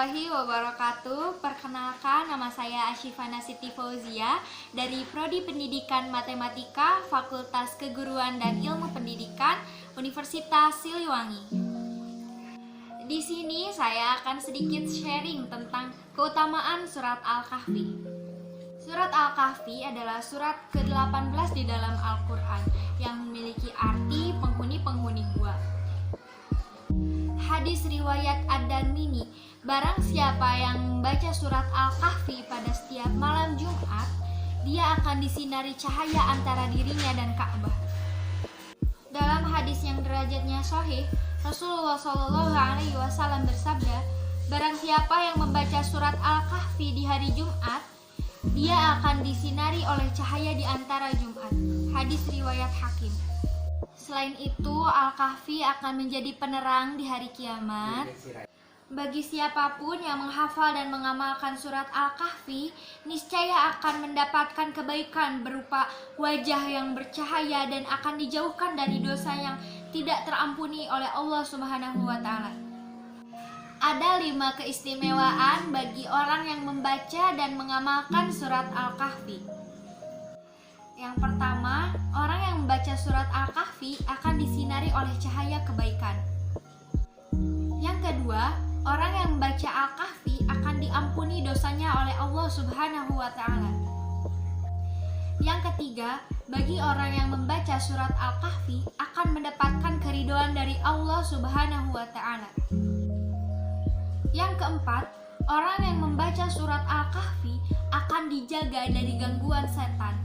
warahmatullahi wabarakatuh. Perkenalkan, nama saya Ashifana Siti Fauzia dari Prodi Pendidikan Matematika, Fakultas Keguruan dan Ilmu Pendidikan, Universitas Siliwangi. Di sini saya akan sedikit sharing tentang keutamaan surat Al-Kahfi. Surat Al-Kahfi adalah surat ke-18 di dalam Al-Quran yang memiliki arti penghuni-penghuni gua. Hadis riwayat Ad-Darmini, barang siapa yang membaca surat Al-Kahfi pada setiap malam Jumat, dia akan disinari cahaya antara dirinya dan Ka'bah. Dalam hadis yang derajatnya sahih, Rasulullah SAW bersabda, barang siapa yang membaca surat Al-Kahfi di hari Jumat, dia akan disinari oleh cahaya di antara Jumat. Hadis riwayat Hakim. Selain itu, Al-Kahfi akan menjadi penerang di hari kiamat. Bagi siapapun yang menghafal dan mengamalkan surat Al-Kahfi, niscaya akan mendapatkan kebaikan berupa wajah yang bercahaya dan akan dijauhkan dari dosa yang tidak terampuni oleh Allah Subhanahu wa Ta'ala. Ada 5 keistimewaan bagi orang yang membaca dan mengamalkan surat Al-Kahfi. Yang pertama, orang yang membaca surat Al-Kahfi akan disinari oleh cahaya kebaikan. Yang kedua, orang yang membaca Al-Kahfi akan diampuni dosanya oleh Allah Subhanahu wa Ta'ala. Yang ketiga, bagi orang yang membaca surat Al-Kahfi akan mendapatkan keridhaan dari Allah Subhanahu wa Ta'ala. Yang keempat, orang yang membaca surat Al-Kahfi akan dijaga dari gangguan setan.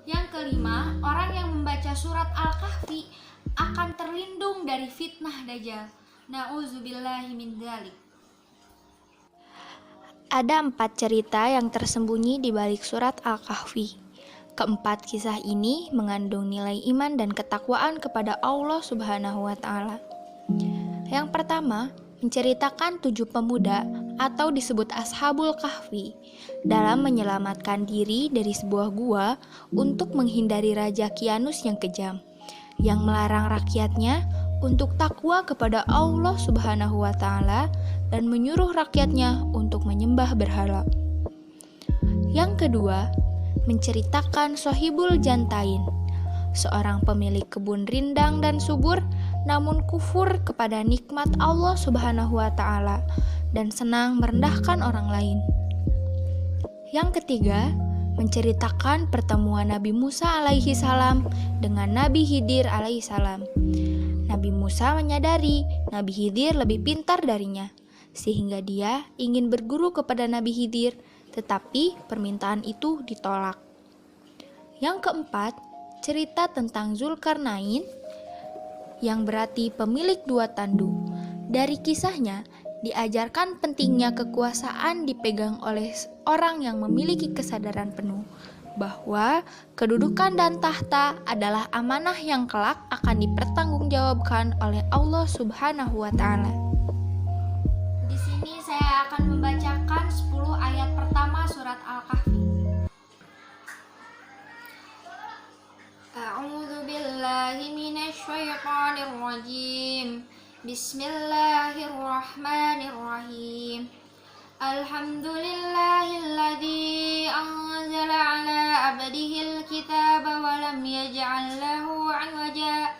Yang kelima, orang yang membaca surat Al-Kahfi akan terlindung dari fitnah Dajjal. Na'udzubillahi min dzalik. Ada 4 cerita yang tersembunyi di balik surat Al-Kahfi. Keempat kisah ini mengandung nilai iman dan ketakwaan kepada Allah Subhanahu wa Ta'ala. Yang pertama, menceritakan 7 pemuda atau disebut Ashabul Kahfi dalam menyelamatkan diri dari sebuah gua untuk menghindari Raja Kianus yang kejam, yang melarang rakyatnya untuk takwa kepada Allah Subhanahu wa Ta'ala dan menyuruh rakyatnya untuk menyembah berhala. Yang kedua, menceritakan Sohibul Jantain, seorang pemilik kebun rindang dan subur namun kufur kepada nikmat Allah Subhanahu wa Ta'ala dan senang merendahkan orang lain. Yang ketiga, menceritakan pertemuan Nabi Musa alaihi salam dengan Nabi Khidir alaihi salam. Nabi Musa menyadari Nabi Khidir lebih pintar darinya, sehingga dia ingin berguru kepada Nabi Khidir, tetapi permintaan itu ditolak. Yang keempat, cerita tentang Zulkarnain yang berarti pemilik 2 tandu. Dari kisahnya, diajarkan pentingnya kekuasaan dipegang oleh orang yang memiliki kesadaran penuh bahwa kedudukan dan tahta adalah amanah yang kelak akan dipertanggungjawabkan oleh Allah Subhanahu wa Ta'ala. Di sini saya akan membacakan 10 ayat pertama surat Al-Kahfi. A'udzu billahi minasy syaithanir rajim. Bismillahirrahmanirrahim. Alhamdulillahilladzi anzala ala abdihil kitaba wa lam yaj'al lahu 'iwaja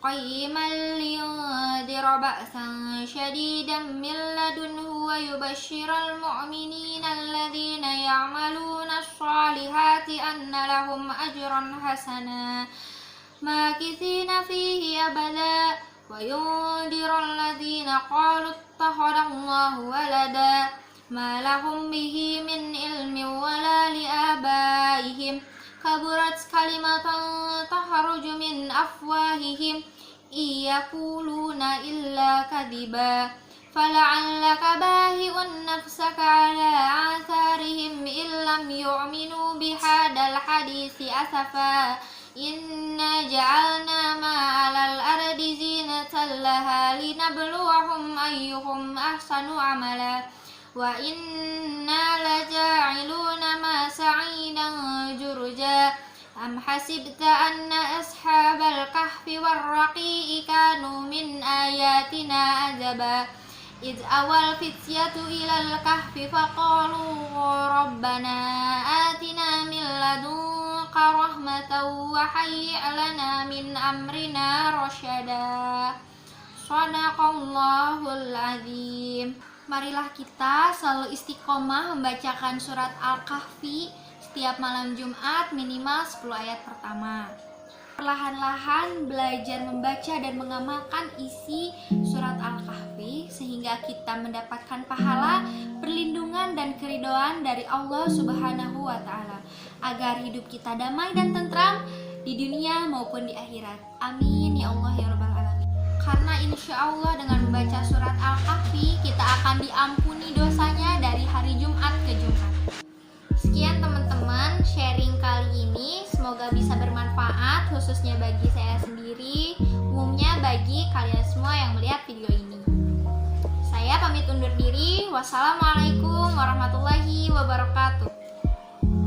qayyiman liyundhira ba'san shadidan min ladunhu wa yubashshiral mu'minina alladzina ya'maluna ash-shalihati anna lahum ajran hasana makithina fihi abada wa yundhira alladzina qalu ittakhadallahu walada ma lahum bihi min ilmin wala li abaihim kaburat kalimatan takhruju min afwahihim iyaquluna illa kadhiba fala'allaka bahi'un nafsaka ala atharihim illam yu'minu bihadal hadisi asafa inna ja'alna ma'alal ardi zinatan laha linabluwahum ayyuhum ahsanu amala wa inna laja'iluna ma sa'idan jurja am hasibta anna ashabal kahfi warraqi'i kanu min ayatina azaba إذ أوى الفتية إلى الكهف فقالوا ربنا آتنا من لدنك رحمة وهيئ لنا من أمرنا رشدا. Shadaqallahul azim. Marilah kita selalu istiqomah membacakan surat Al-Kahfi setiap malam Jumat minimal 10 ayat pertama. Perlahan-lahan belajar membaca dan mengamalkan isi surat Al-Kahfi sehingga kita mendapatkan pahala, perlindungan dan keridhaan dari Allah Subhanahu wa taala, agar hidup kita damai dan tentram di dunia maupun di akhirat. Amin ya Allah ya rabbal alamin. Karena insya Allah dengan membaca surat Al-Kahfi kita akan diampuni dosanya dari hari Jumat ke Jumat. Sekian teman-teman sharing kali ini, semoga bisa bermanfaat khususnya bagi saya sendiri, umumnya bagi kalian semua yang melihat video ini. Saya pamit undur diri. Wassalamualaikum warahmatullahi wabarakatuh.